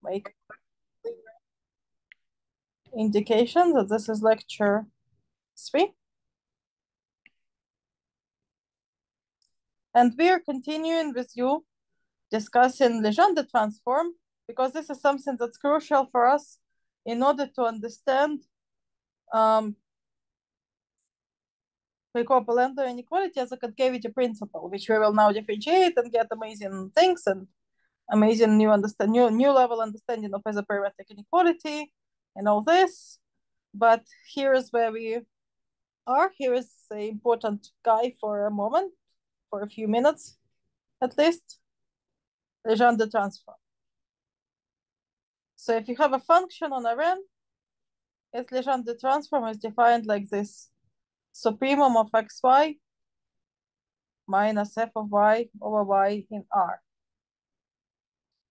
make indication that this is lecture 3. And we are continuing with you discussing Legendre transform, because this is something that's crucial for us in order to understand Lagrange inequality as a concavity principle, which we will now differentiate and get amazing things and amazing new level understanding of isoperimetric inequality and all this. But here's where we are. Here is the important guy for a moment, for a few minutes at least. Legendre transform. So if you have a function on Rn, its Legendre transform is defined like this: supremum of xy minus f of y over y in R.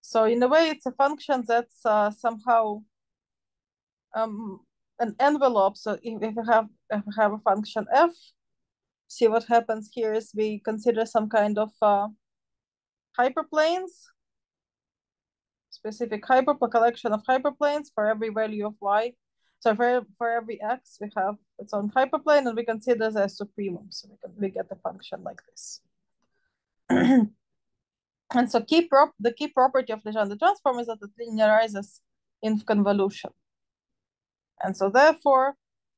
So in a way, it's a function that's somehow an envelope. So if we have a function f, see what happens here is we consider some kind of hyperplanes, specific collection of hyperplanes for every value of y. So for every x, we have its own hyperplane, and we consider that as supremum. So we get a function like this. And so the key property of Legendre transform is that it linearizes in convolution. And so therefore,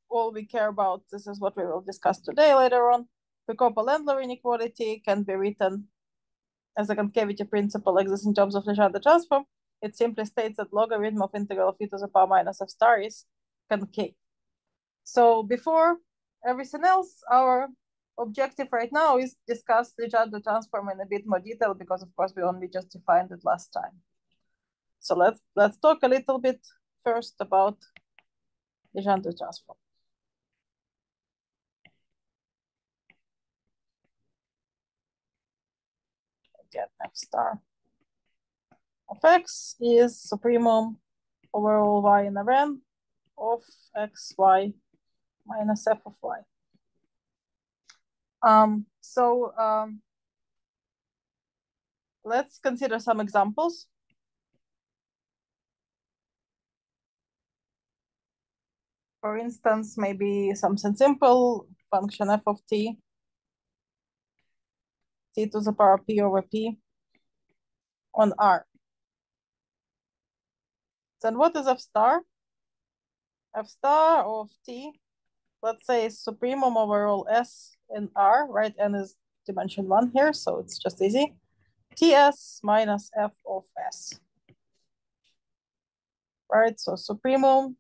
all we care about, this is what we will discuss today later on, the Cope-Landler inequality can be written as a concavity principle exists in terms of Legendre transform. It simply states that logarithm of integral of e to the power minus f star is concave. So before everything else, our objective right now is discuss Legendre transform in a bit more detail, because of course we only just defined it last time. So let's talk a little bit first about Legendre transform. Get f star of x is supremum over all y in Rn of xy minus f of y. Let's consider some examples. For instance, maybe something simple, function f of t to the power p over p on R. Then what is f star? F star of t, let's say, is supremum over all s in R, right? N is dimension 1 here, so it's just easy. Ts minus f of s. Right, so supremum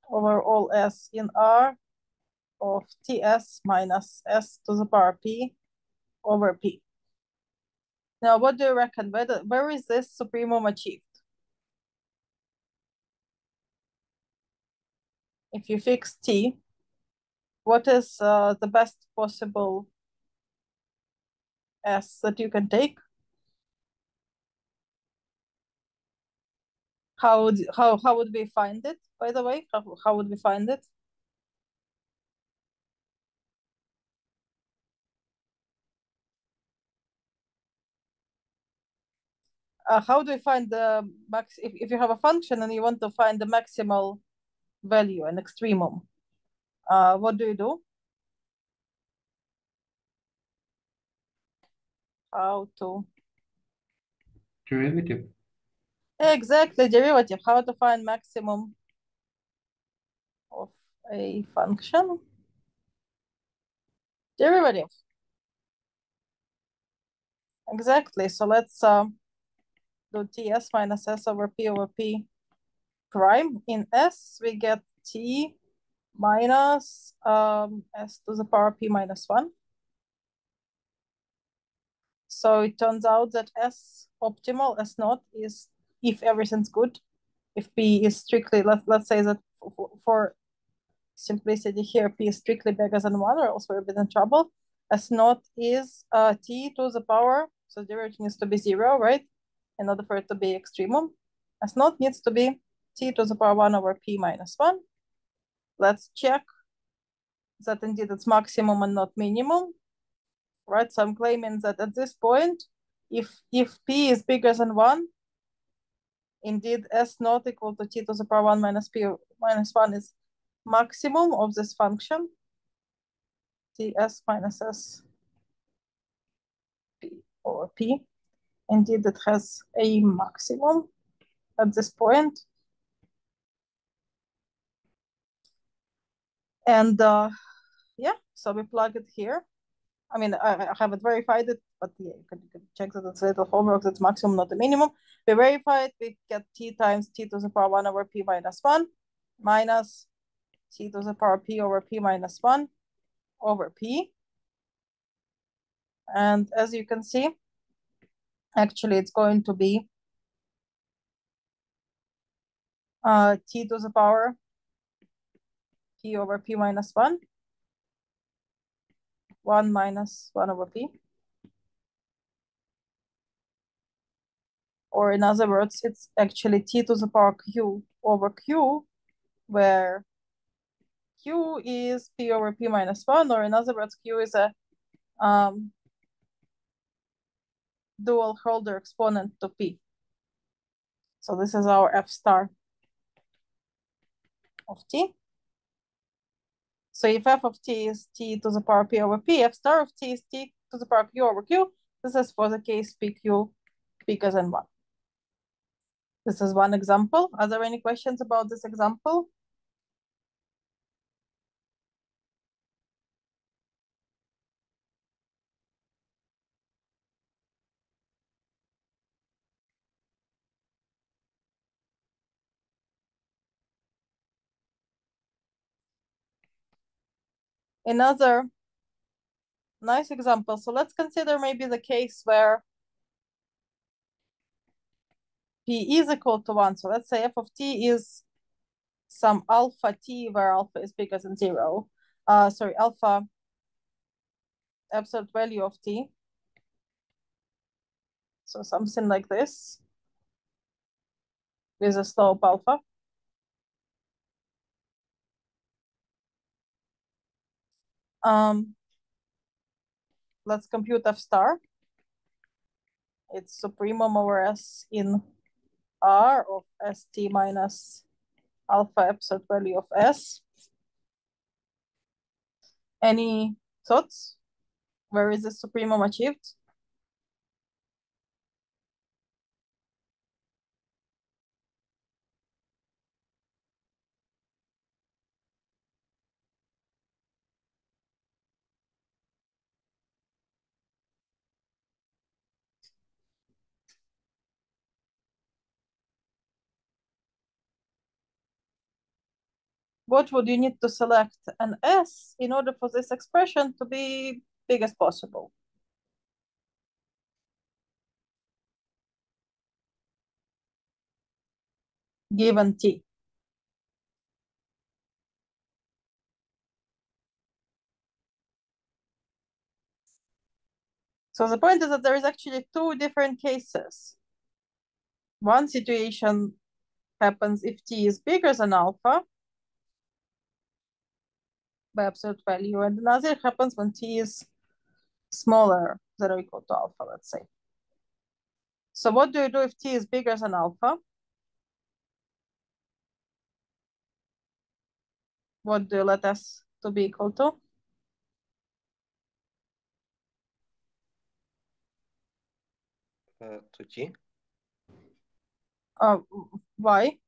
over all s in R of Ts minus s to the power p over p. Now, what do you reckon? Where is this supremum achieved? If you fix t, what is the best possible s that you can take? How would we find it, by the way? How would we find it? How do we find the max? If you have a function and you want to find the maximal value, an extremum, what do you do? How to? Derivative. Exactly, derivative. How to find maximum of a function? Derivative. Exactly. So let's do Ts minus s over p prime. In S, we get t minus s to the power p minus 1. So it turns out that S optimal, S naught, is if everything's good. If P is strictly, let's say that for simplicity here, P is strictly bigger than 1, or else we're a bit in trouble. S naught is t to the power, so derivative needs to be 0, right? In order for it to be extremum. S naught needs to be t to the power 1 over p minus 1. Let's check that indeed it's maximum and not minimum, right? So I'm claiming that at this point, if p is bigger than 1, Indeed, S not equal to t to the power 1 minus p minus 1 is maximum of this function, ts minus s p over p. Indeed, it has a maximum at this point. And yeah, so we plug it here. I mean, I haven't verified it, but yeah, you can check that it's a little homework, that's maximum, not the minimum. We verify it, we get t times t to the power 1 over p minus 1 minus t to the power p over p minus 1 over p. And as you can see, actually it's going to be t to the power p over p minus 1 minus 1 over p. Or in other words, it's actually t to the power q over q, where q is p over p minus 1, or in other words, q is a dual Hölder exponent to p. So this is our f star of t. So if f of t is t to the power p over p, f star of t is t to the power q over q. This is for the case pq bigger than 1. This is one example. Are there any questions about this example? Another nice example. So let's consider maybe the case where p is equal to 1. So let's say f of t is some alpha t where alpha is bigger than 0. Sorry, alpha absolute value of t. So something like this with a slope alpha. Let's compute f star. It's supremum over s in R of st minus alpha absolute value of s. Any thoughts? Where is the supremum achieved? What would you need to select an s in order for this expression to be big as possible? Given t. So the point is that there is actually two different cases. One situation happens if t is bigger than alpha by absolute value, and another happens when t is smaller than or equal to alpha, let's say. So what do you do if t is bigger than alpha? What do you let s to be equal to? To t. Why?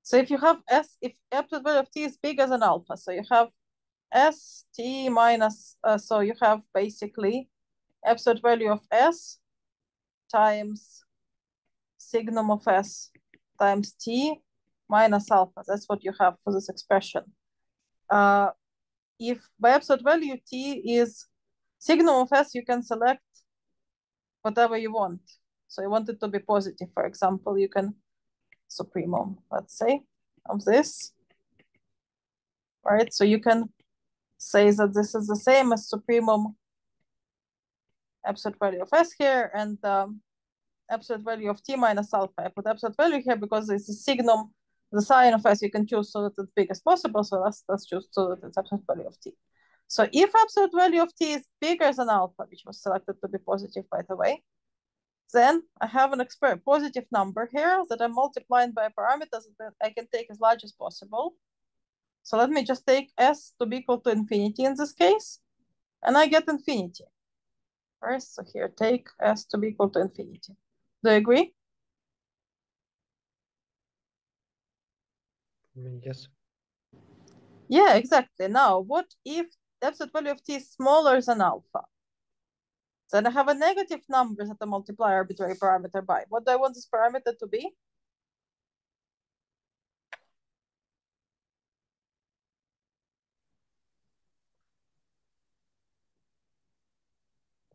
So if you have s, if absolute value of t is bigger than alpha, so you have s t minus, so you have basically absolute value of s times signum of s times t minus alpha. That's what you have for this expression. If by absolute value t is signum of s, you can select whatever you want. So you want it to be positive, for example, you can supremum, let's say, of this, right? So you can say that this is the same as supremum absolute value of s here and absolute value of t minus alpha. I put absolute value here because it's a signum, the sign of s you can choose so that it's big as possible. So let's choose so that it's absolute value of t. So if absolute value of t is bigger than alpha, which was selected to be positive, by the way, Then I have an positive number here that I'm multiplying by parameters that I can take as large as possible. So let me just take s to be equal to infinity in this case, and I get infinity. First, so here, take s to be equal to infinity. Do you agree? Yes. Yeah, exactly. Now, what if the absolute value of t is smaller than alpha? Then I have a negative number that I multiply arbitrary parameter by. What do I want this parameter to be?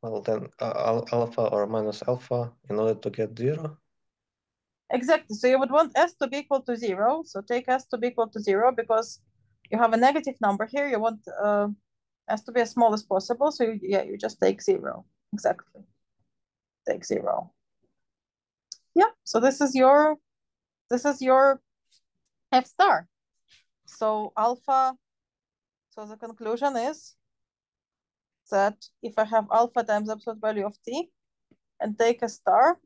Well, then alpha or minus alpha in order to get 0. Exactly. So you would want s to be equal to 0. So take s to be equal to 0 because you have a negative number here. You want s to be as small as possible. So you just take 0. Exactly. Take 0. Yeah. So this is your f star. So alpha. So the conclusion is that if I have alpha times absolute value of t and take a star,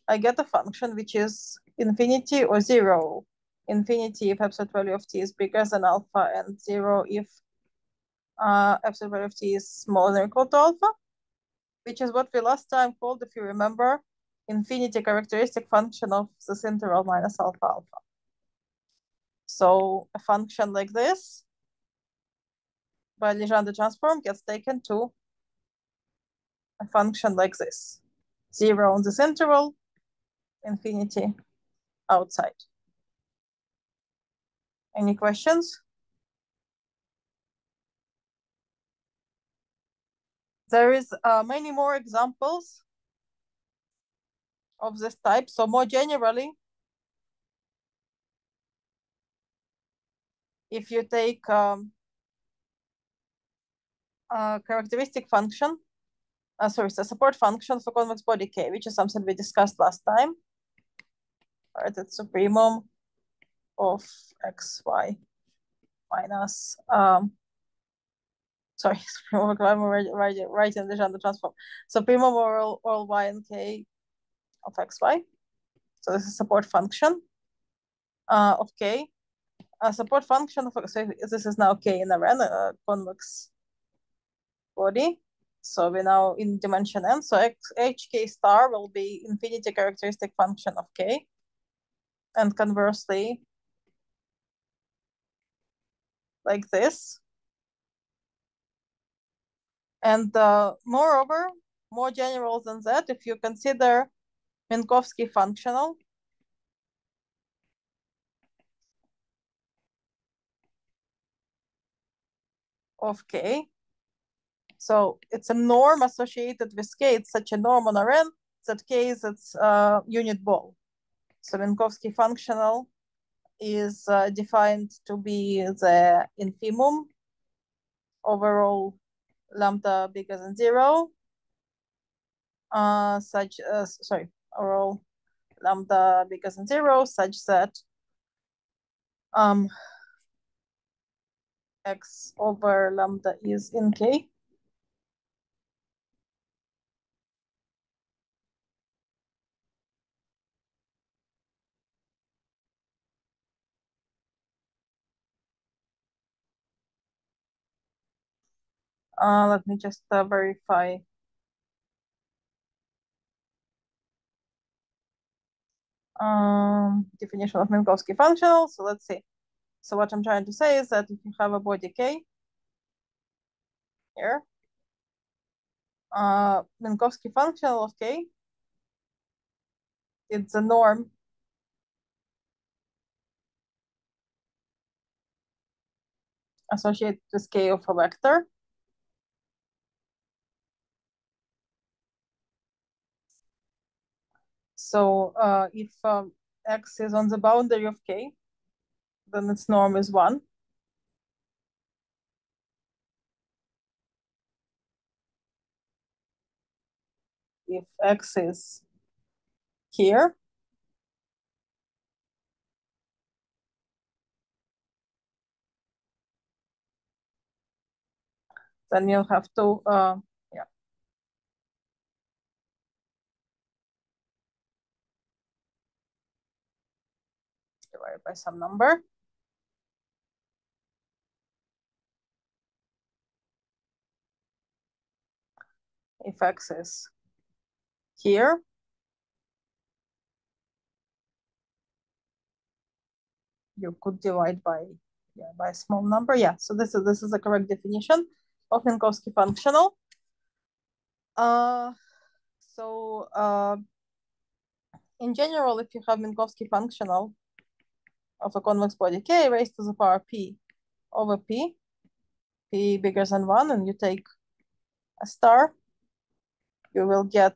I get a function which is infinity or 0. Infinity if absolute value of t is bigger than alpha, and 0 if absolute value of t is smaller than or equal to alpha, which is what we last time called, if you remember, infinity characteristic function of this interval minus alpha alpha. So a function like this by Legendre transform gets taken to a function like this. 0 on this interval, infinity outside. Any questions? There is many more examples of this type. So more generally, if you take a characteristic function, sorry, it's a support function for convex body K, which is something we discussed last time. All right, it's supremum of xy minus, sorry, supremum, I'm writing the Legendre transform. Supremum over all y and k of xy. So this is support function of k. A support function of, so this is now k in a Rn, convex body. So we're now in dimension n. So hk star will be infinity characteristic function of k. And conversely, like this. And moreover, more general than that, if you consider Minkowski functional of k. So it's a norm associated with k. It's such a norm on Rn that k is its unit ball. So Minkowski functional is defined to be the infimum overall lambda bigger than 0, sorry, overall lambda bigger than 0, such that x over lambda is in k. Let me just verify. Definition of Minkowski functional. So let's see. So what I'm trying to say is that if you have a body k here, Minkowski functional of k, it's a norm associated with k of a vector. So if x is on the boundary of k, then its norm is 1. If x is here, then you'll have to, yeah. by some number. If x is here, you could divide by a small number. Yeah, so this is the correct definition of Minkowski functional. In general, if you have Minkowski functional of a convex body k raised to the power p over p bigger than 1, and you take a star, you will get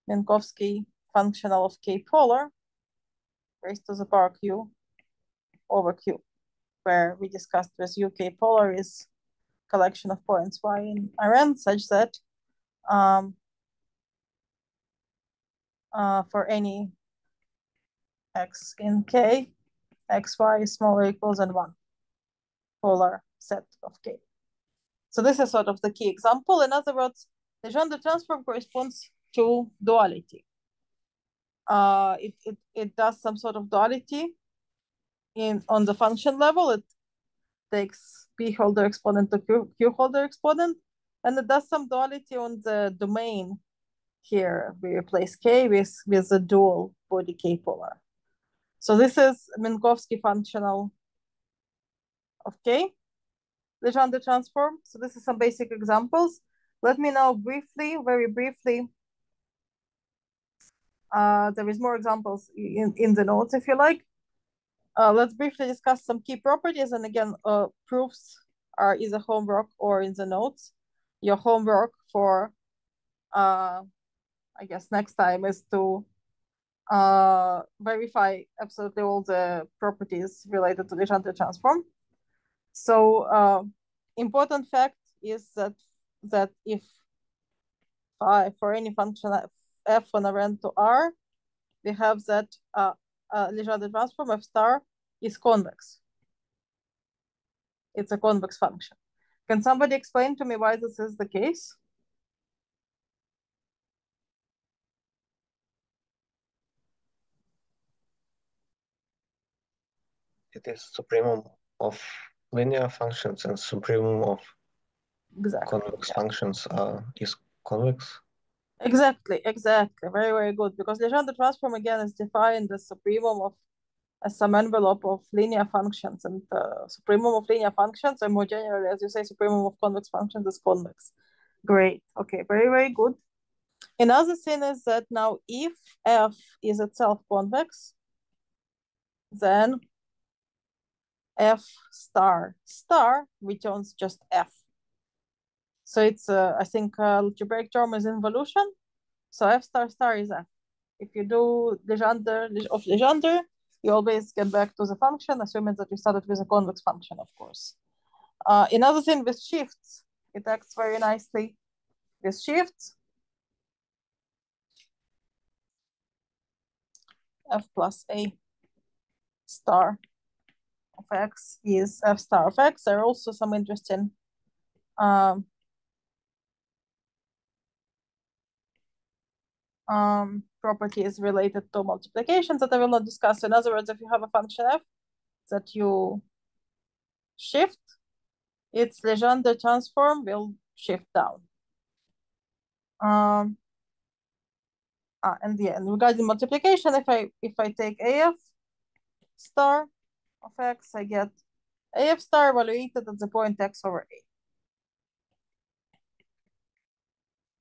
Minkowski functional of k polar raised to the power q over q, where we discussed with u k polar is collection of points y in Rn such that for any x in k, xy is smaller or equal than 1 polar set of k. So this is sort of the key example. In other words, the Legendre transform corresponds to duality. It does some sort of duality on the function level. It takes p holder exponent to q holder exponent, and it does some duality on the domain. Here we replace k with the dual body k polar. So this is Minkowski functional of k, Legendre transform. So this is some basic examples. Let me now very briefly, there is more examples in the notes if you like. Let's briefly discuss some key properties, and again, proofs are either homework or in the notes. Your homework for, I guess, next time is to verify absolutely all the properties related to the Legendre transform. So important fact is that if for any function f on a Rn to R, we have that Legendre transform f star is convex. It's a convex function. Can somebody explain to me why this is the case? It is supremum of linear functions, and supremum of convex functions is convex. Exactly. Very, very good. Because Legendre transform again is defined as supremum of some envelope of linear functions, and supremum of linear functions, or more generally, as you say, supremum of convex functions is convex. Great. Okay. Very, very good. Another thing is that now if f is itself convex, then f star returns just f. So it's I think algebraic term is involution. So f star is f. If you do Legendre, you always get back to the function, assuming that you started with a convex function, of course. Another thing with shifts, it acts very nicely with shifts. F plus a star of x is f star of x. There are also some interesting properties related to multiplications that I will not discuss. In other words, if you have a function f that you shift, its Legendre transform will shift down. And regarding multiplication, if I take AF star of x, I get AF star evaluated at the point x over a.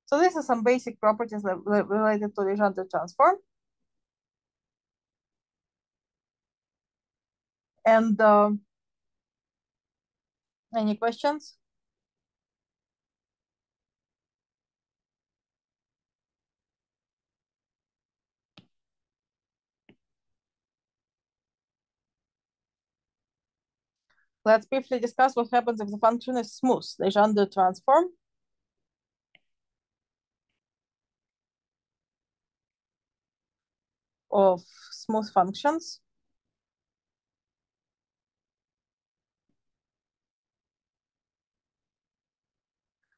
So this is some basic properties related to Legendre transform. And any questions? Let's briefly discuss what happens if the function is smooth. Legendre transform. Of smooth functions.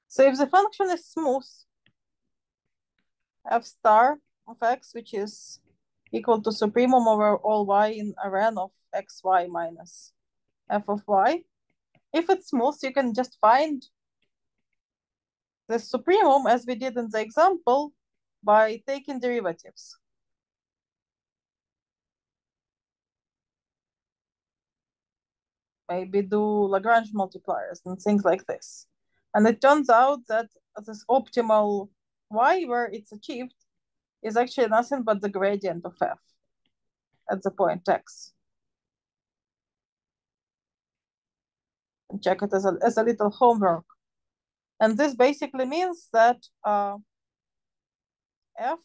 So if the function is smooth, f star of x, which is equal to supremum over all y in Rn of xy minus f of y. If it's smooth, you can just find the supremum as we did in the example by taking derivatives. Maybe do Lagrange multipliers and things like this. And it turns out that this optimal y where it's achieved is actually nothing but the gradient of f at the point x. And check it as a little homework. And this basically means that f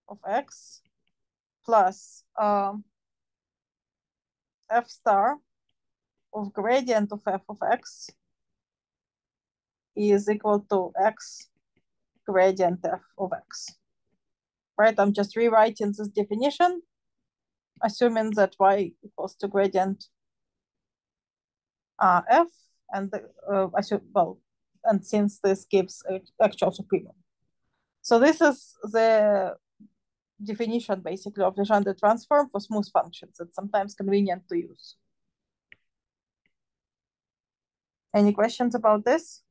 of x plus f star of gradient of f of x is equal to x gradient f of x. Right, I'm just rewriting this definition, assuming that y equals to gradient f, and and since this gives actual supremum. So this is the definition basically of Legendre transform for smooth functions. It's sometimes convenient to use. Any questions about this?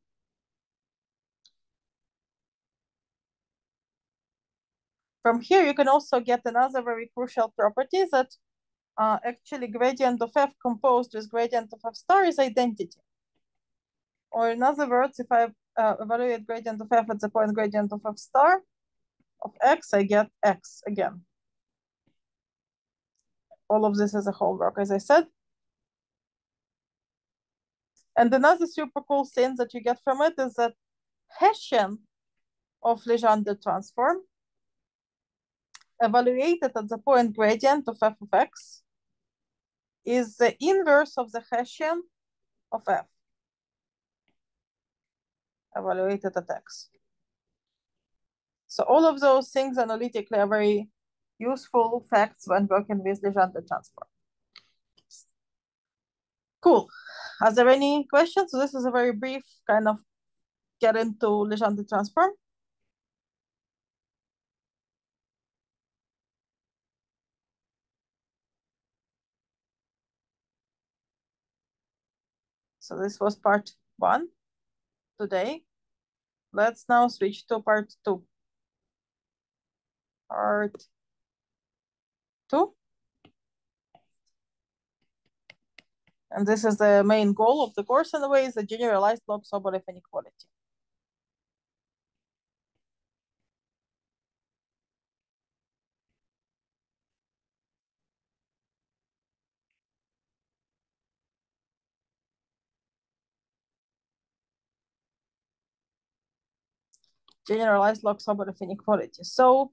From here, you can also get another very crucial property that actually gradient of f composed with gradient of f star is identity. Or in other words, if I evaluate gradient of f at the point gradient of f star of x, I get x again. All of this is a homework, as I said. And another super cool thing that you get from it is that Hessian of Legendre transform evaluated at the point gradient of f of x is the inverse of the Hessian of f evaluated at x. So all of those things analytically are very useful facts when working with Legendre transform. Cool. Are there any questions? So this is a very brief kind of get into Legendre transform. So this was part 1 today. Let's now switch to part 2. Part 2. And this is the main goal of the course in a way, is the generalized Log-Sobolev inequality. Generalized Log-Sobolev inequality. So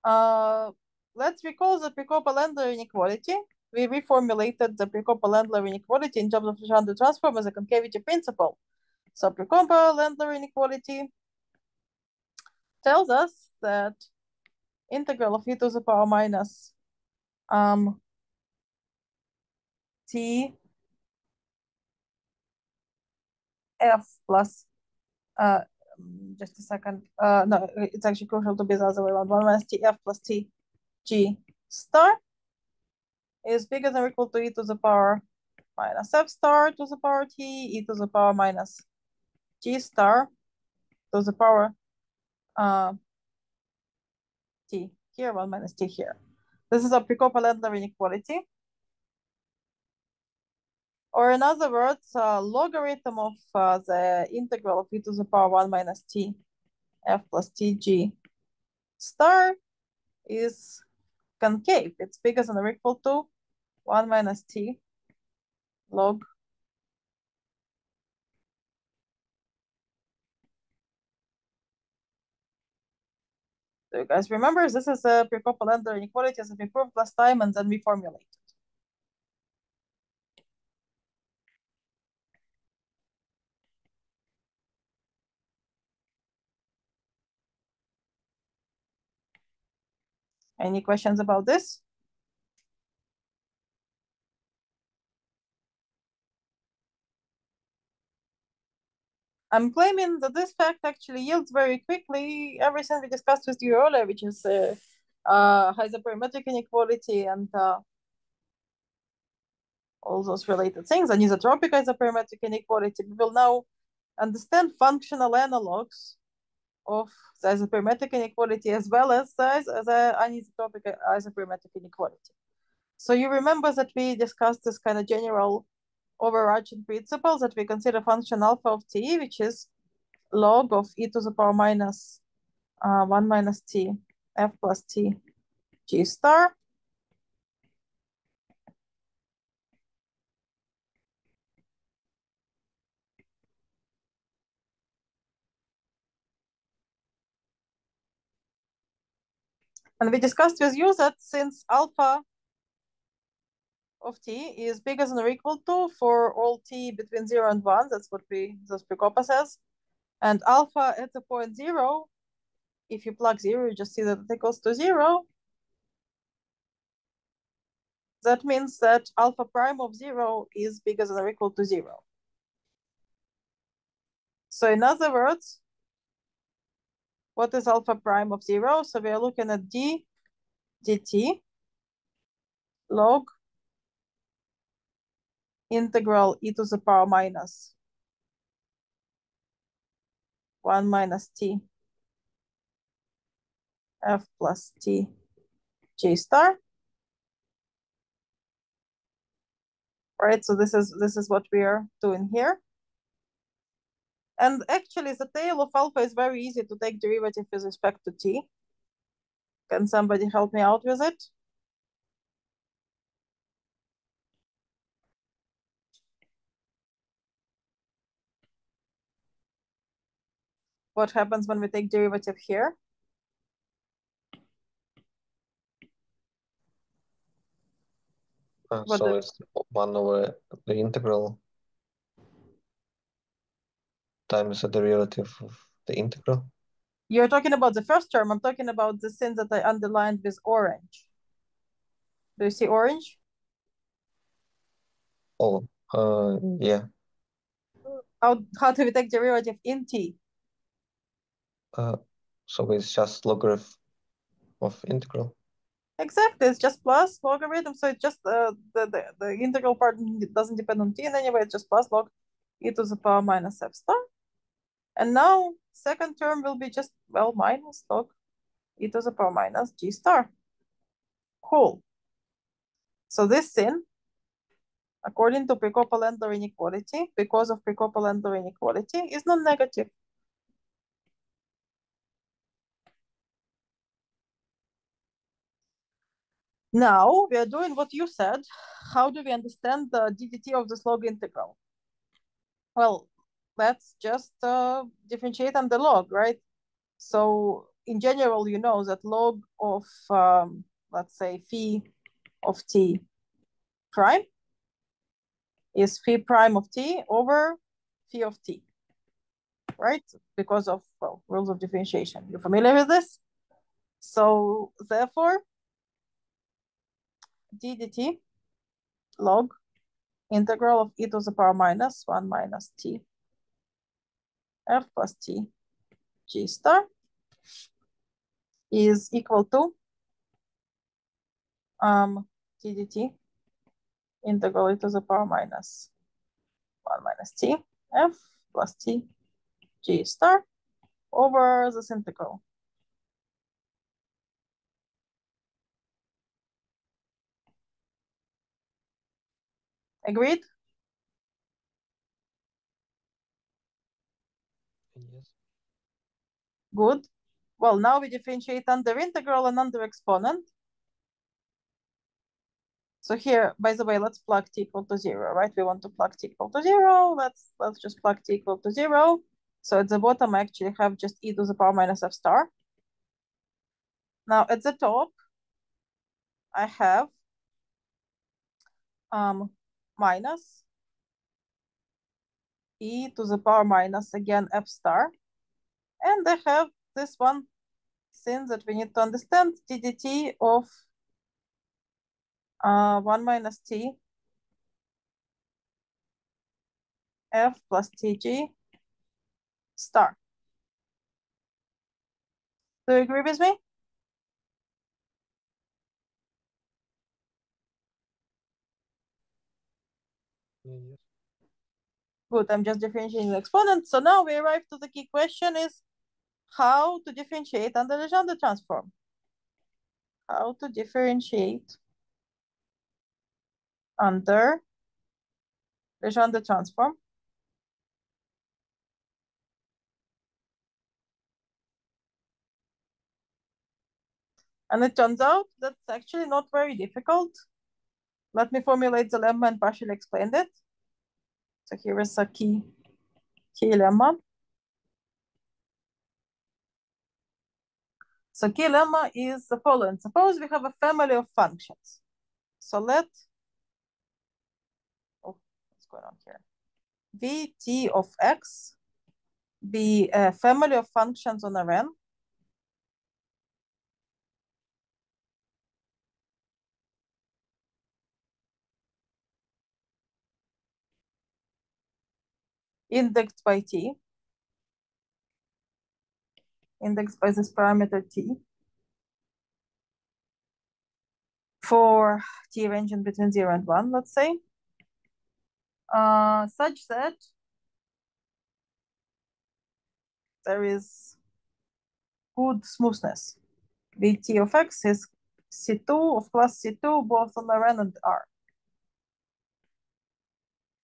let's recall the Prokop-Landler inequality. We reformulated the Prokop-Landler inequality in terms of Legendre transform as a concavity principle. So Prokop-Landler inequality tells us that integral of e to the power minus t f plus just a second. No, it's actually crucial to be the other way around. 1 minus t f plus t g star is bigger than or equal to e to the power minus f star to the power t, e to the power minus g star to the power t here, 1 minus t here. This is a Prokop-Landler inequality. Or in other words, logarithm of the integral of e to the power 1 minus t f plus tg star is concave. It's bigger than or equal to 1 minus t log So you guys remember, this is a Prokop-Landler inequality as we proved last time and then we formulated. Any questions about this? I'm claiming that this fact actually yields very quickly everything we discussed with you earlier, which is isoperimetric inequality, and all those related things, anisotropic isoperimetric inequality. We will now understand functional analogs of the isoperimetric inequality as well as the anisotropic isoperimetric inequality. So you remember that we discussed this kind of general overarching principle that we consider function alpha of t, which is log of e to the power minus 1 minus t f plus t g star. And we discussed with you that since alpha of t is bigger than or equal to for all t between 0 and 1, that's what Prekopa says, and alpha at the point 0, if you plug 0, you just see that it equals to 0. That means that alpha prime of 0 is bigger than or equal to 0. So in other words, what is alpha prime of 0? So we are looking at d dt log integral e to the power minus 1 minus t f plus t g star. Right, so this is what we are doing here. And actually the tail of alpha is very easy to take derivative with respect to t. Can somebody help me out with it? What happens when we take derivative here? So it's 1 over the integral times the derivative of the integral. You're talking about the first term. I'm talking about the thing that I underlined with orange. Do you see orange? Oh, yeah. How do we take derivative in t? So it's just logarithm of integral. Exactly, it's just plus logarithm. So it's just the integral part doesn't depend on t in any way. It's just plus log e to the power minus f star. And now second term will be just, well, minus log e to the power minus g star. Cool. So this thing, according to Prekopa-Landau inequality, because of Prekopa-Landau inequality, is non-negative. Now we are doing what you said. How do we understand the ddt of this log integral? Well, let's just differentiate on the log, right? So in general, you know that log of, let's say, phi of t prime is phi prime of t over phi of t, right? Because of, well, rules of differentiation. You're familiar with this? So therefore, d dt log integral of e to the power minus 1 minus t f plus t g star is equal to d dt integral e to the power minus 1 minus t f plus t g star over this integral. Agreed? Yes. Good. Well, now we differentiate under integral and under exponent. So here, by the way, let's plug t equal to 0, right? We want to plug t equal to 0. Let's just plug t equal to 0. So at the bottom, I actually have just e to the power minus f star. Now at the top, I have minus e to the power minus, again, f star. And I have this one thing that we need to understand, d dt of 1 minus t f plus tg star. Do you agree with me? Yes. Good, I'm just differentiating the exponent. So now we arrive to the key question is how to differentiate under Legendre transform. How to differentiate under Legendre transform. And it turns out that's actually not very difficult. Let me formulate the lemma and partially explain it. So here is a key lemma. So key lemma is the following. Suppose we have a family of functions. So what's going on here? Vt of x be a family of functions on Rn. Indexed by t, indexed by this parameter t, for t ranging between 0 and 1, let's say, such that there is good smoothness. Vt of x is C2 of class C2, both on Rn and R,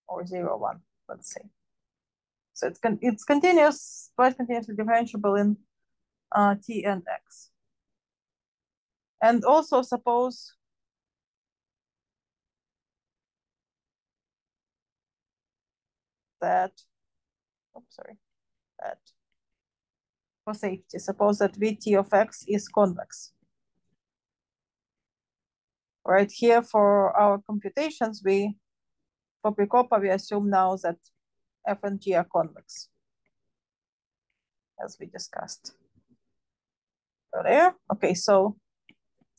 or 0, 1, let's say. So it's continuous, quite continuously differentiable in t and x. And also suppose that, that for safety, suppose that Vt of x is convex. Right here for our computations, for Precopa, we assume now that f and g are convex, as we discussed earlier. Okay, so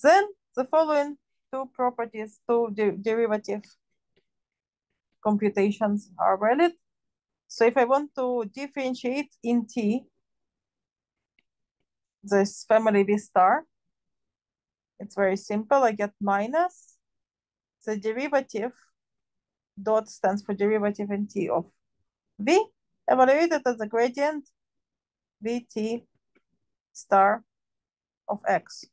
then the following two properties, two derivative computations are valid. So if I want to differentiate in t this family V star, it's very simple. I get minus the derivative, dot stands for derivative in t of v, evaluated as a gradient Vt star of x.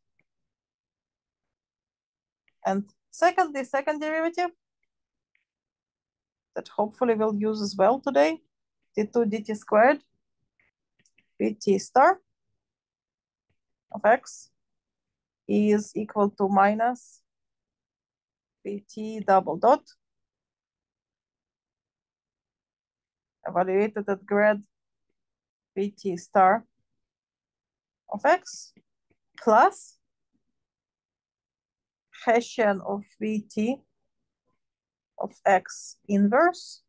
And secondly, second derivative that hopefully we'll use as well today, t2 dt squared Vt star of x is equal to minus Vt double dot evaluated at grad Vt star of x plus Hessian of Vt of x inverse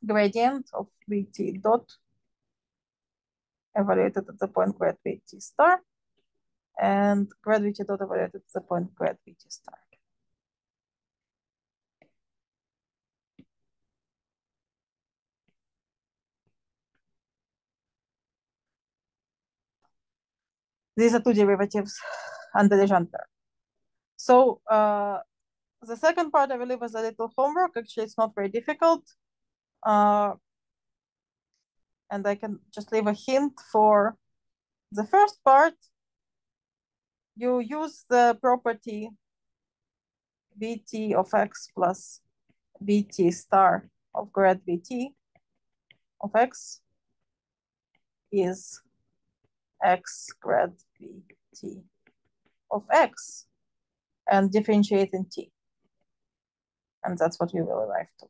gradient of Vt dot evaluated at the point grad Vt star and grad Vt dot evaluated at the point grad Vt star. These are two derivatives under Legendre. So the second part, I believe, is a little homework. Actually, it's not very difficult. And I can just leave a hint for the first part. You use the property Vt of x plus Vt star of grad Vt of x is x grad Vt of x and differentiate in t. And that's what we will arrive to.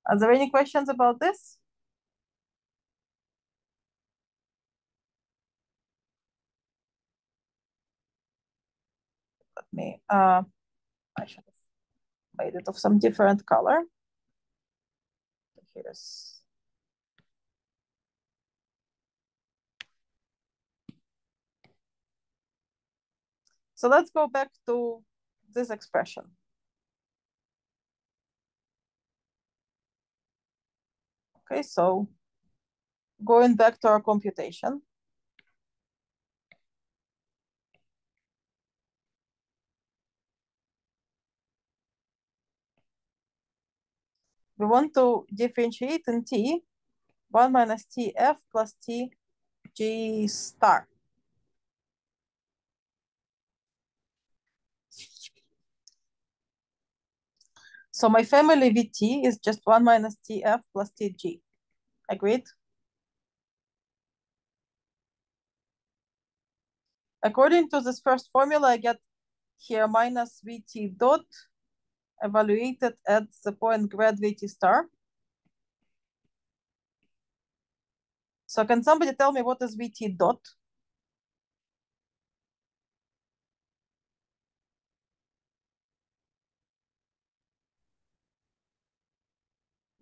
Are there any questions about this? Let me, I should have made it of some different color. Here's. So let's go back to this expression. Okay, so going back to our computation. we want to differentiate in t 1 minus tf plus tg star. So my family Vt is just 1 minus tf plus tg. Agreed? According to this first formula, I get here minus Vt dot evaluated at the point grad Vt star. So can somebody tell me what is Vt dot?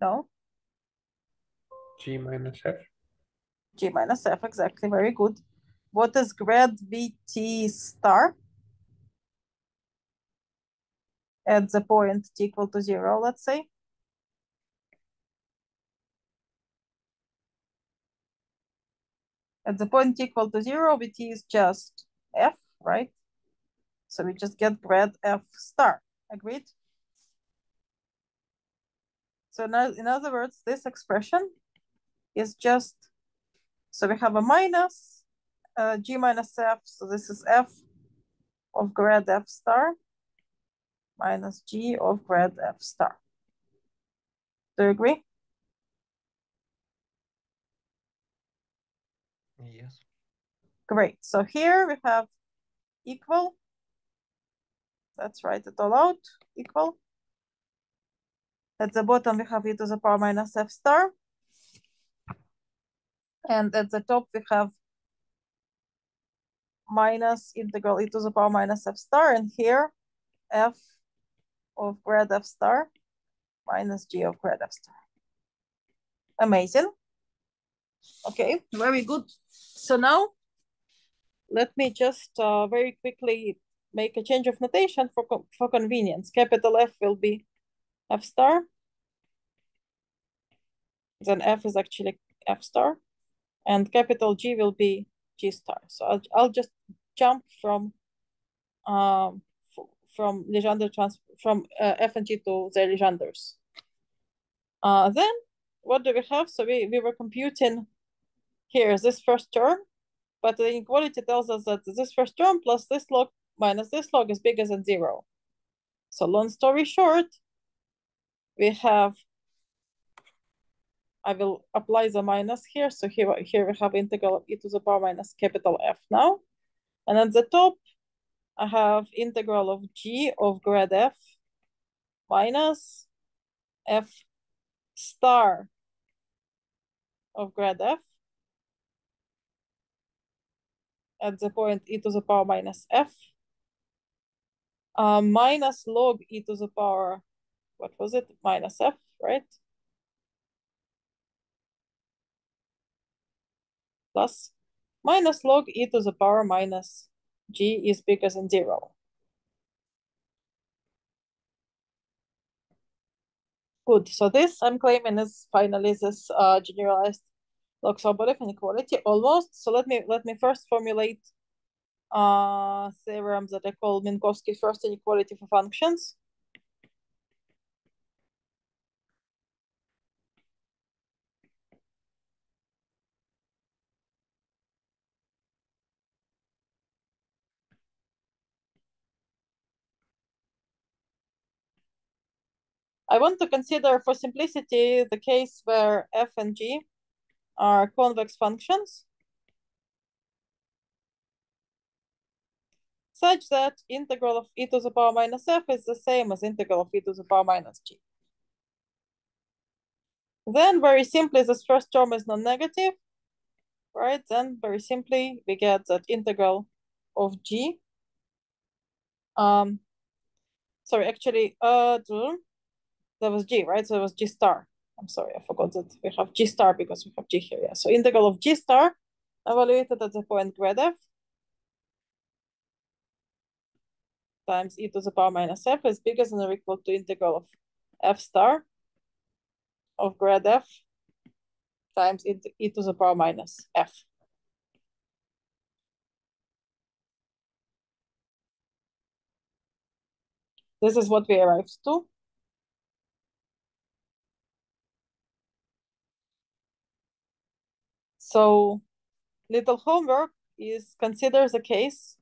No? G minus F. G minus F, exactly, very good. What is grad Vt star? At the point t equal to 0, let's say. At the point t equal to 0, Vt is just f, right? So we just get grad f star. Agreed? So now, in other words, this expression is just, so we have a minus g minus f, so this is f of grad f star minus g of grad f star. Do you agree? Yes. Great. So here we have equal. Let's write it all out. Equal. At the bottom, we have e to the power minus f star. And at the top, we have minus integral e to the power minus f star. And here, f of grad f star minus g of grad f star. Amazing. Okay, very good. So now, let me just very quickly make a change of notation for convenience. Capital F will be f star. Then f is actually f star. And capital G will be G star. So I'll just jump from Legendre from F and G to the Legenders. Then what do we have? So we were computing here this first term, but the inequality tells us that this first term plus this log minus this log is bigger than 0. So long story short, we have, I will apply the minus here. So here we have integral of e to the power minus capital F now. And at the top, I have integral of g of grad f minus f star of grad f at the point e to the power minus f minus log e to the power, what was it? Minus f, right? Plus minus log e to the power minus g is bigger than 0. Good. So this I'm claiming is finally this generalized Log-Sobolev inequality almost. So let me first formulate theorem that I call Minkowski's first inequality for functions. I want to consider for simplicity the case where f and g are convex functions such that integral of e to the power minus f is the same as integral of e to the power minus g. Then very simply, this first term is non-negative, right? Then very simply, we get that integral of g, sorry, actually, that was g, right? So it was g star. I'm sorry, I forgot that we have g star because we have g here. Yeah. So integral of g star evaluated at the point grad f times e to the power minus f is bigger than or equal to integral of f star of grad f times e to the power minus f. This is what we arrived to. So little homework is consider the case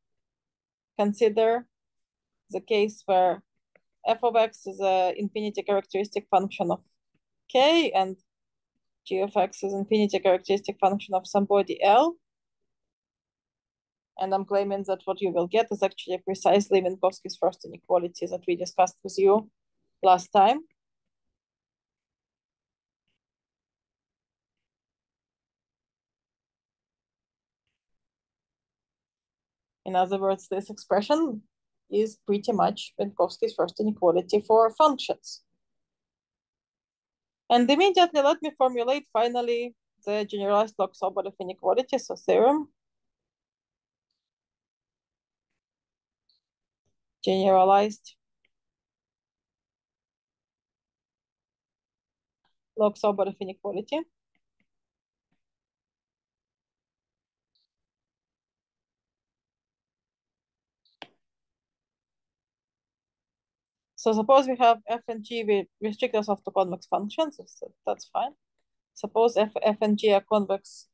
where f of x is an infinity characteristic function of k and g of x is infinity characteristic function of some body L. And I'm claiming that what you will get is actually precisely Minkowski's first inequality that we discussed with you last time. In other words, this expression is pretty much Minkowski's first inequality for functions. And immediately let me formulate finally the generalized Log-Sobolev inequality, so theorem. Generalized Log-Sobolev inequality. So suppose we have f and g, we restrict ourselves to convex functions, so that's fine. Suppose f and g are convex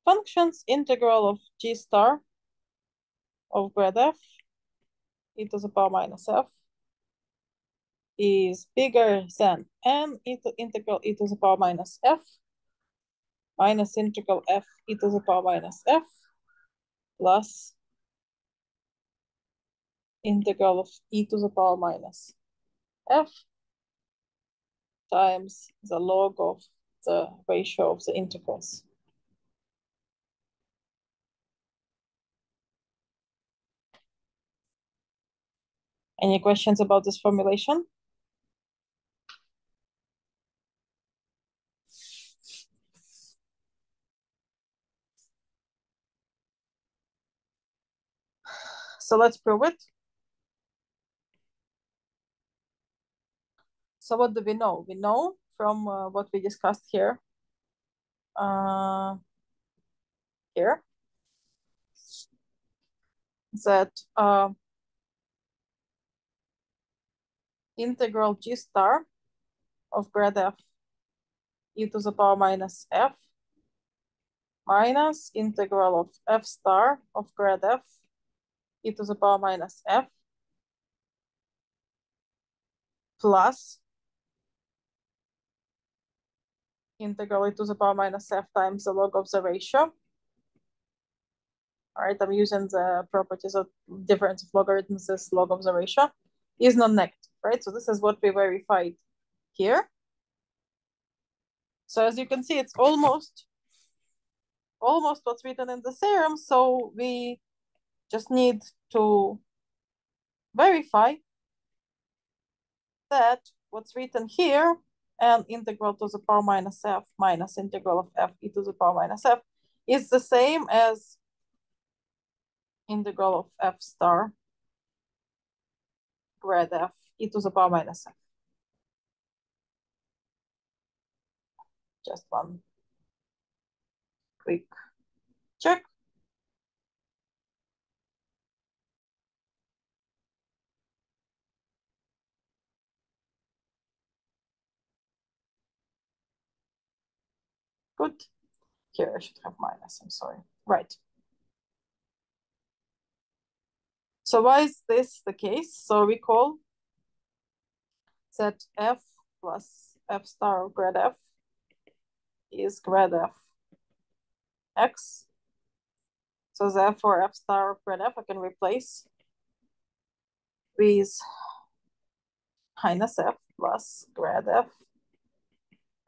functions, integral of g star of grad f e to the power minus f is bigger than n integral e to the power minus f minus integral f e to the power minus f plus integral of e to the power minus f times the log of the ratio of the integrals. Any questions about this formulation? So let's prove it. So what do we know? We know from what we discussed here, here, that integral g star of grad f e to the power minus f minus integral of f star of grad f e to the power minus f plus integral e to the power minus f times the log of the ratio. All right, I'm using the properties of difference of logarithms as log of the ratio is non-negative, right? So this is what we verified here. So as you can see, it's almost what's written in the theorem. So we just need to verify that what's written here and integral to the power minus f minus integral of f e to the power minus f is the same as integral of f star grad f e to the power minus f. Just one quick check. Good. Here I should have minus, I'm sorry. Right. So why is this the case? So recall that f plus f star of grad f is grad f x. So therefore f star of grad f I can replace with minus f plus grad f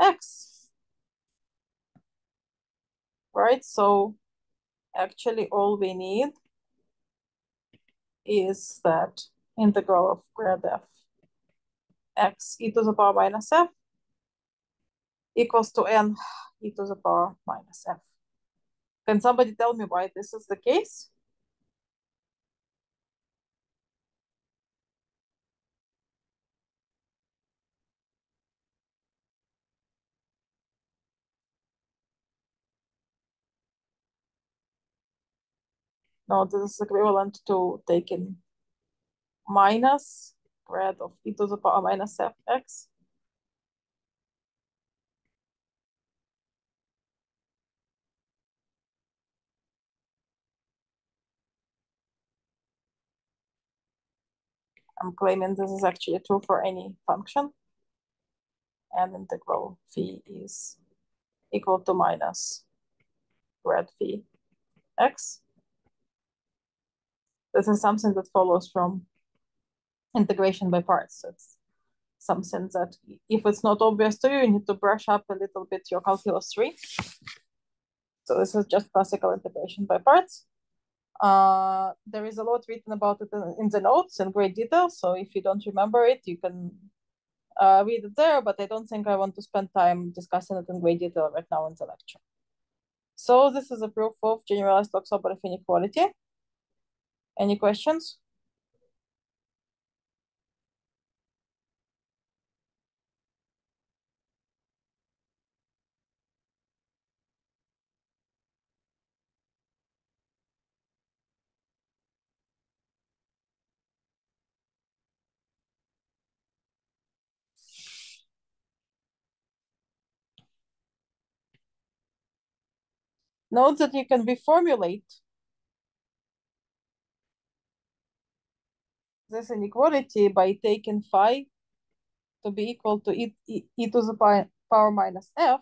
x. Right, so actually all we need is that integral of grad f x e to the power minus f equals to n e to the power minus f. Can somebody tell me why this is the case? No, this is equivalent to taking minus grad of e to the power minus f x. I'm claiming this is actually true for any function. And integral phi is equal to minus grad phi x. This is something that follows from integration by parts. It's something that if it's not obvious to you, you need to brush up a little bit your calculus 3. So this is just classical integration by parts. There is a lot written about it in the notes in great detail. So if you don't remember it, you can read it there, but I don't think I want to spend time discussing it in great detail right now in the lecture. So this is a proof of generalized Log-Sobolev inequality. Any questions? Note that you can reformulate this inequality by taking phi to be equal to e to the power minus f,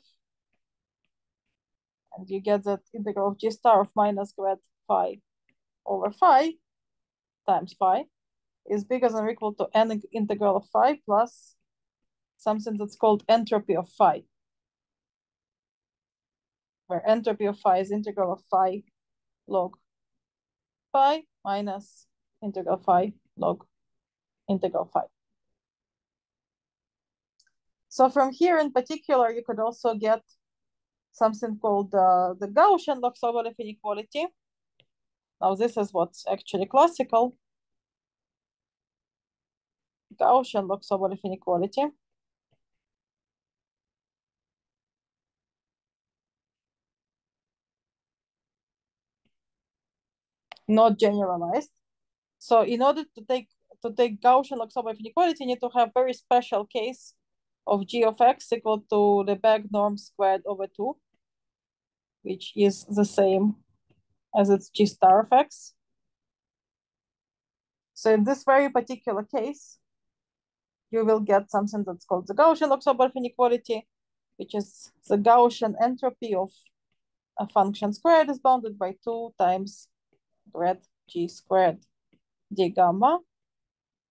and you get that integral of g star of minus grad phi over phi times phi is bigger than or equal to n integral of phi plus something that's called entropy of phi, where entropy of phi is integral of phi log phi minus integral phi log integral phi. So from here in particular, you could also get something called the Gaussian Log-Sobolev inequality. Now this is what's actually classical. Gaussian Log-Sobolev inequality. Not generalized. So in order to take Gaussian Log-Sobolev inequality, you need to have very special case of g of x equal to the bag norm squared over 2, which is the same as its g star of x. So in this very particular case, you will get something that's called the Gaussian Log-Sobolev inequality, which is the Gaussian entropy of a function squared is bounded by 2 times grad g squared d gamma,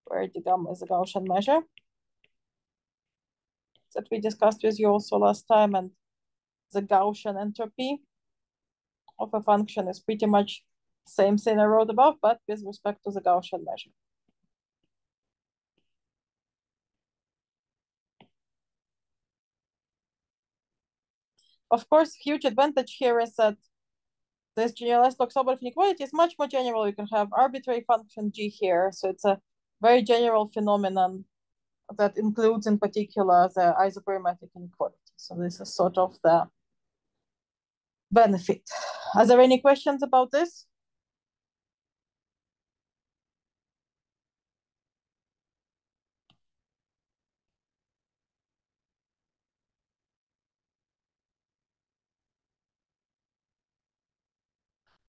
where d gamma is a Gaussian measure that we discussed with you also last time, and the Gaussian entropy of a function is pretty much same thing I wrote above, but with respect to the Gaussian measure. Of course, huge advantage here is that this generalized Log-Sobolev inequality is much more general. You can have arbitrary function g here, so it's a very general phenomenon that includes in particular the isoperimetric inequality. So this is sort of the benefit. Are there any questions about this?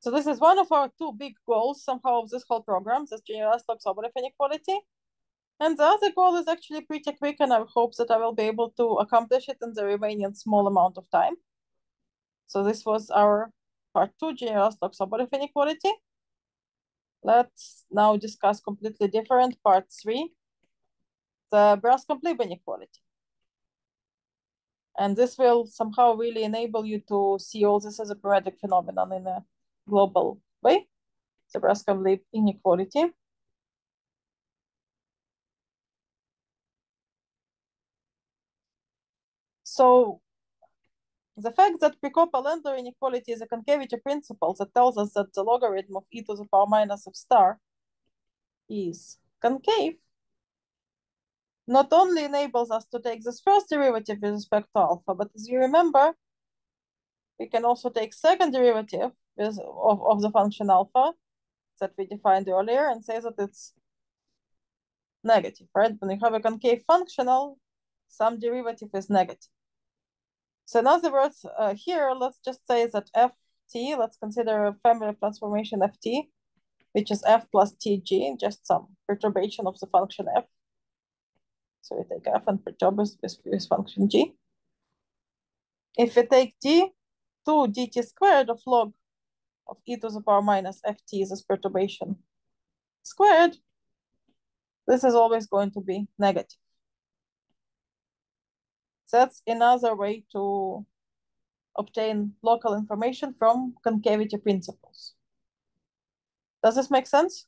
So this is one of our two big goals somehow of this whole program, this generalized Log-Sobolev inequality. And the other goal is actually pretty quick, and I hope that I will be able to accomplish it in the remaining small amount of time. So this was our part 2, generalized Log-Sobolev inequality. Let's now discuss completely different part 3, the Braskov-Lieb inequality. And this will somehow really enable you to see all this as a periodic phenomenon in a global way, the Braskov-Lieb inequality. So the fact that Prokop-Allendler inequality is a concavity principle that tells us that the logarithm of e to the power minus of star is concave not only enables us to take this first derivative with respect to alpha, but as you remember, we can also take second derivative of the function alpha that we defined earlier and say that it's negative, right? When you have a concave functional, some derivative is negative. So in other words, here, let's just say that ft, let's consider a family of transformation ft, which is f plus tg, just some perturbation of the function f. So we take f and perturb with function g. If we take d, 2 dt squared of log of e to the power minus ft is this perturbation squared, this is always going to be negative. So that's another way to obtain local information from concavity principles. Does this make sense?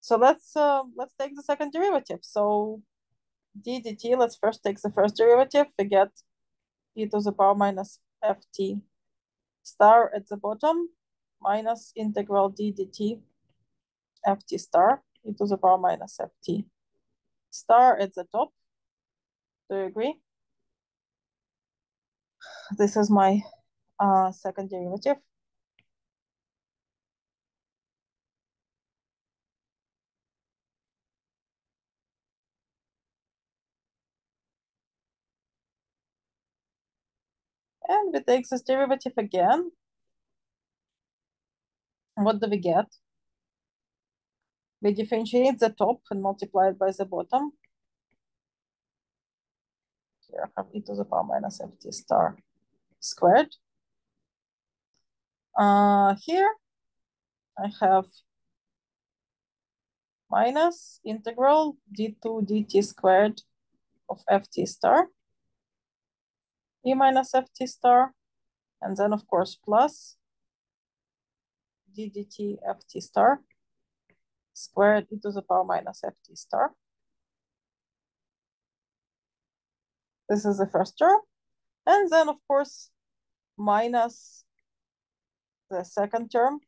So let's take the second derivative. So d dt, let's first take the first derivative. We get e to the power minus ft star at the bottom minus integral d dt ft star e to the power minus ft star at the top. Do you agree? This is my second derivative. And we take this derivative again. What do we get? We differentiate the top and multiply it by the bottom. Here I have e to the power minus ft star squared. Here I have minus integral d2 dt squared of ft star e minus ft star, and then of course plus d dt ft star squared e to the power minus ft star. This is the first term. And then of course minus the second term.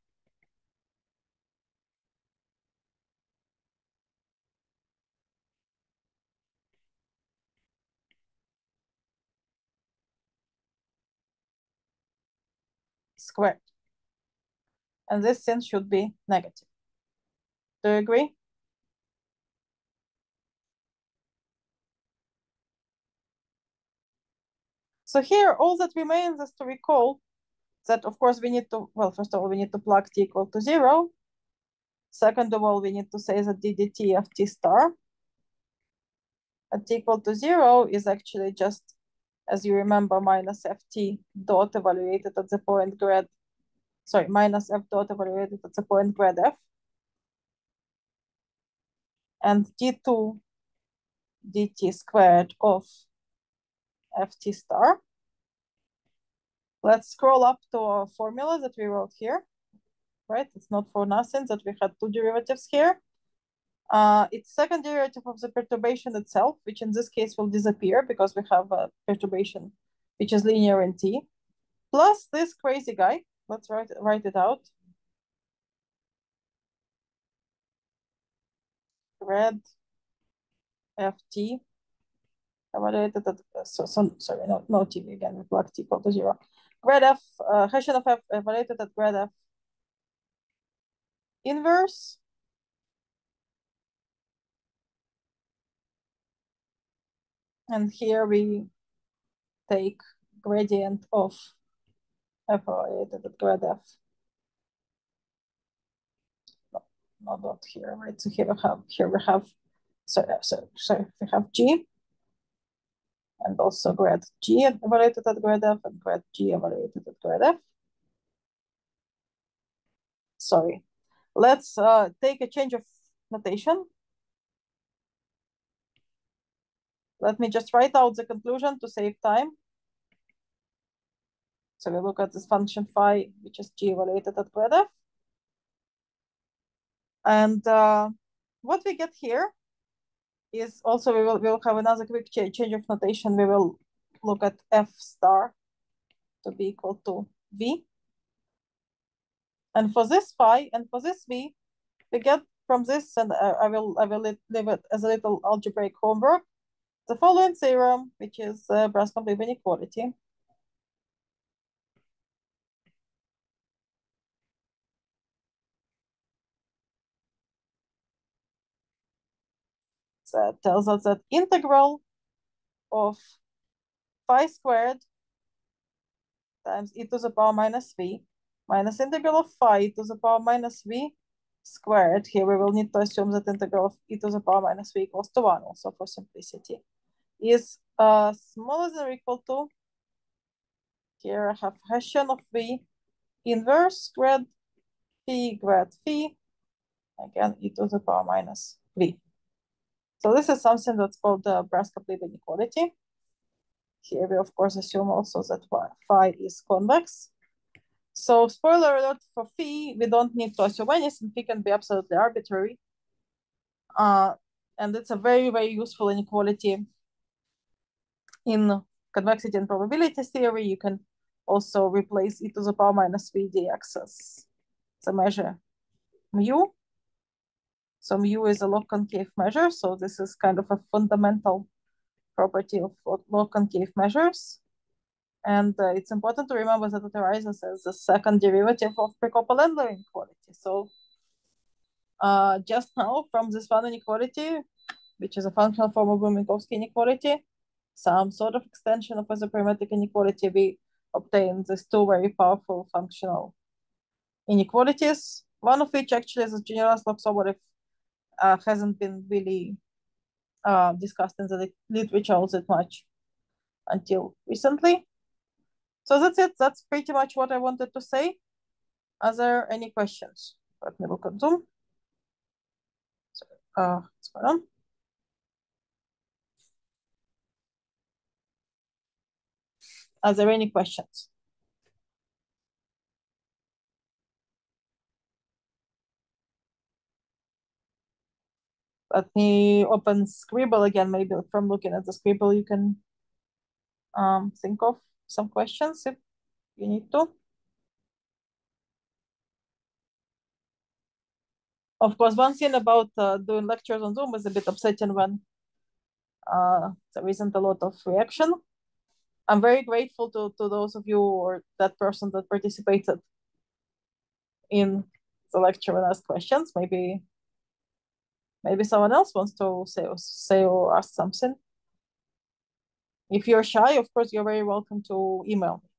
Squared. And this sin should be negative. Do you agree? So here, all that remains is to recall that, of course, we need to, well, first of all, we need to plug t equal to 0. Second of all, we need to say that d dt of t star at t equal to 0 is actually just, as you remember, minus ft dot evaluated at the point grad, sorry, minus f dot evaluated at the point grad f. And d2 dt squared of ft star. Let's scroll up to our formula that we wrote here, right? It's not for nothing that we had two derivatives here. It's second derivative of the perturbation itself, which in this case will disappear because we have a perturbation which is linear in t, plus this crazy guy. Let's write it out. Grad ft evaluated at, sorry, no t again, we plug t equal to 0. Grad f, Hessian of f evaluated at grad f inverse and here we take gradient of f evaluated at grad f. No dot here, right? So here we have sorry, we have g and also grad g evaluated at grad f and grad g evaluated at grad f. Sorry, let's take a change of notation. Let me just write out the conclusion to save time. So we look at this function phi, which is g evaluated at grad f. And what we get here is also, we'll have another quick change of notation. We will look at f star to be equal to v. And for this phi and for this v, we get from this, and I will leave it as a little algebraic homework, the following theorem, which is Brass-Complete inequality. That tells us that integral of phi squared times e to the power minus v minus integral of phi e to the power minus v squared. Here we will need to assume that integral of e to the power minus v equals to 1 also for simplicity. Is smaller than or equal to, here I have Hessian of v inverse grad phi, again e to the power minus v. So this is something that's called the Brass-Kaplan inequality. Here we of course assume also that phi is convex. So spoiler alert for phi, we don't need to assume anything. Phi can be absolutely arbitrary. And it's a very, very useful inequality in convexity and probability theory. You can also replace e to the power minus v dx as the measure mu. So mu is a log-concave measure. So this is kind of a fundamental property of log-concave measures. And it's important to remember that it arises as the second derivative of Prekopa-Lendler inequality. So just now from this one inequality, which is a functional form of Minkowski inequality, some sort of extension of isoperimetric inequality, we obtain these two very powerful functional inequalities, one of which actually is a generalized Log-Sobolev hasn't been really discussed in the literature all that much until recently. So that's it. That's pretty much what I wanted to say. Are there any questions? Let me look at Zoom. So, what's going on? Are there any questions? Let me open Scribble again. Maybe from looking at the Scribble, you can think of some questions if you need to. Of course, one thing about doing lectures on Zoom is a bit upsetting when there isn't a lot of reaction. I'm very grateful to those of you or that person that participated in the lecture and asked questions. Maybe someone else wants to say or ask something. If you're shy, of course, you're very welcome to email me.